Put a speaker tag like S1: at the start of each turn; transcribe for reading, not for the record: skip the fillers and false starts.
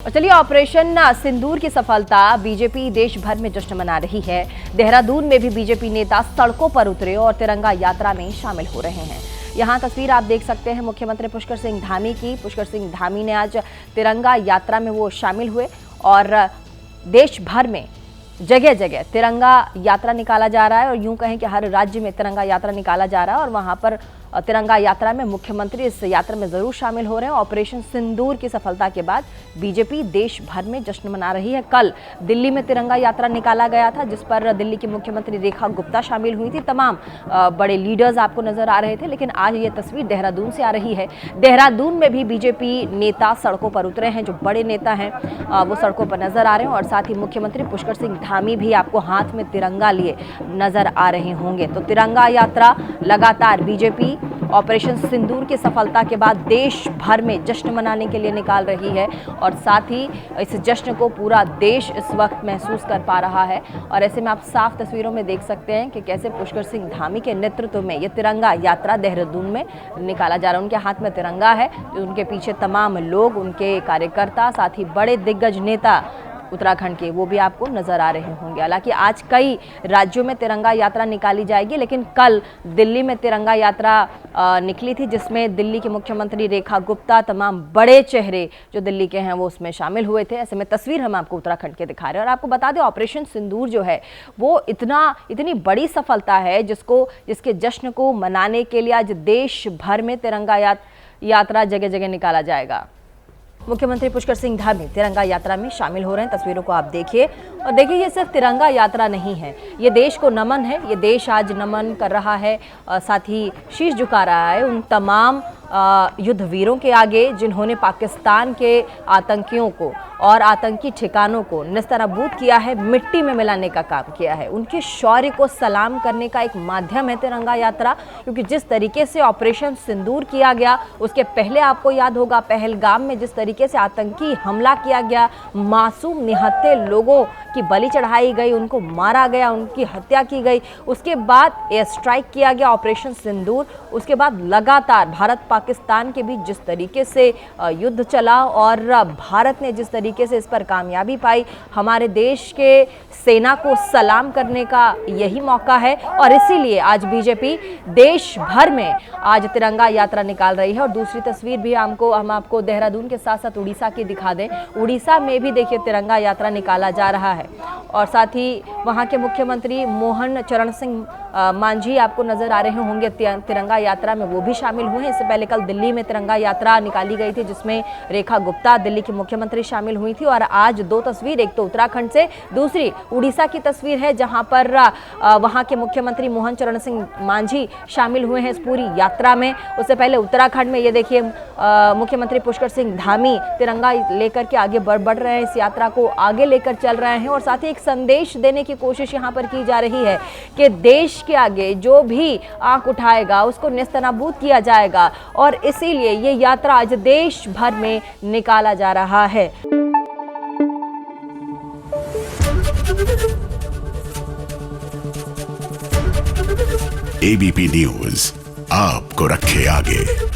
S1: और चलिए, ऑपरेशन सिंदूर की सफलता बीजेपी देश भर में जश्न मना रही है। देहरादून में भी बीजेपी नेता सड़कों पर उतरे और तिरंगा यात्रा में शामिल हो रहे हैं। यहाँ तस्वीर आप देख सकते हैं मुख्यमंत्री पुष्कर सिंह धामी की। पुष्कर सिंह धामी ने आज तिरंगा यात्रा में वो शामिल हुए और देश भर में जगह जगह तिरंगा यात्रा निकाला जा रहा है और यूं कहें कि हर राज्य में तिरंगा यात्रा निकाला जा रहा है और वहां पर तिरंगा यात्रा में मुख्यमंत्री इस यात्रा में जरूर शामिल हो रहे हैं। ऑपरेशन सिंदूर की सफलता के बाद बीजेपी देश भर में जश्न मना रही है। कल दिल्ली में तिरंगा यात्रा निकाला गया था जिस पर दिल्ली की मुख्यमंत्री रेखा गुप्ता शामिल हुई थी। तमाम बड़े लीडर्स आपको नजर आ रहे थे, लेकिन आज ये तस्वीर देहरादून से आ रही है। देहरादून में भी बीजेपी नेता सड़कों पर उतरे हैं। जो बड़े नेता हैं वो सड़कों पर नजर आ रहे हैं और साथ ही मुख्यमंत्री पुष्कर सिंह धामी भी आपको हाथ में तिरंगा लिए नजर आ रहे होंगे। तो तिरंगा यात्रा लगातार बीजेपी ऑपरेशन सिंदूर की सफलता के बाद देश भर में जश्न मनाने के लिए निकाल रही है और साथ ही इस जश्न को पूरा देश इस वक्त महसूस कर पा रहा है। और ऐसे में आप साफ तस्वीरों में देख सकते हैं कि कैसे पुष्कर सिंह धामी के नेतृत्व में ये तिरंगा यात्रा देहरादून में निकाला जा रहा है। उनके हाथ में तिरंगा है, उनके पीछे तमाम लोग, उनके कार्यकर्ता, साथ ही बड़े दिग्गज नेता उत्तराखंड के वो भी आपको नजर आ रहे होंगे। हालांकि आज कई राज्यों में तिरंगा यात्रा निकाली जाएगी, लेकिन कल दिल्ली में तिरंगा यात्रा निकली थी जिसमें दिल्ली के मुख्यमंत्री रेखा गुप्ता, तमाम बड़े चेहरे जो दिल्ली के हैं वो उसमें शामिल हुए थे। ऐसे में तस्वीर हम आपको उत्तराखंड के दिखा रहे हैं और आपको बता दें ऑपरेशन सिंदूर जो है वो इतनी बड़ी सफलता है जिसके जश्न को मनाने के लिए आज देश भर में तिरंगा यात्रा जगह जगह निकाला जाएगा। मुख्यमंत्री पुष्कर सिंह धामी तिरंगा यात्रा में शामिल हो रहे हैं। तस्वीरों को आप देखिए और देखिए, ये सिर्फ तिरंगा यात्रा नहीं है, ये देश को नमन है। ये देश आज नमन कर रहा है और साथ ही शीश झुका रहा है उन तमाम युद्ध वीरों के आगे जिन्होंने पाकिस्तान के आतंकियों को और आतंकी ठिकानों को निस्तनाबूद किया है, मिट्टी में मिलाने का काम किया है। उनके शौर्य को सलाम करने का एक माध्यम है तिरंगा यात्रा, क्योंकि जिस तरीके से ऑपरेशन सिंदूर किया गया उसके पहले आपको याद होगा पहलगाम में जिस तरीके से आतंकी हमला किया गया, मासूम निहत्थे लोगों की बलि चढ़ाई गई, उनको मारा गया, उनकी हत्या की गई। उसके बाद एयर स्ट्राइक किया गया ऑपरेशन सिंदूर। उसके बाद लगातार भारत पाकिस्तान के बीच जिस तरीके से युद्ध चला और भारत ने जिस तरीके से इस पर कामयाबी पाई, हमारे देश के सेना को सलाम करने का यही मौका है। और इसीलिए आज बीजेपी देश भर में आज तिरंगा यात्रा निकाल रही है। और दूसरी तस्वीर भी हम आपको देहरादून के साथ साथ उड़ीसा की दिखा दें। उड़ीसा में भी देखिए तिरंगा यात्रा निकाला जा रहा है और साथ ही वहां के मुख्यमंत्री मोहन चरण सिंह मांझी आपको नजर आ रहे होंगे तिरंगा यात्रा में, वो भी शामिल हुए हैं। इससे पहले कल दिल्ली में तिरंगा यात्रा निकाली गई थी जिसमें रेखा गुप्ता दिल्ली की मुख्यमंत्री शामिल हुई थी। और आज दो तस्वीर, एक तो उत्तराखंड से, दूसरी उड़ीसा की तस्वीर है जहां पर वहां के मुख्यमंत्री मोहन चरण सिंह मांझी शामिल हुए हैं इस पूरी यात्रा में। उससे पहले उत्तराखंड में ये देखिए मुख्यमंत्री पुष्कर सिंह धामी तिरंगा लेकर के आगे बढ़ रहे हैं, इस यात्रा को आगे लेकर चल रहे हैं। और साथ ही एक संदेश देने की कोशिश यहाँ पर की जा रही है कि देश के आगे जो भी आंख उठाएगा उसको नेस्तनाबूद किया जाएगा और इसीलिए ये यात्रा आज देश भर में निकाला जा रहा है।
S2: एबीपी न्यूज आपको रखे आगे।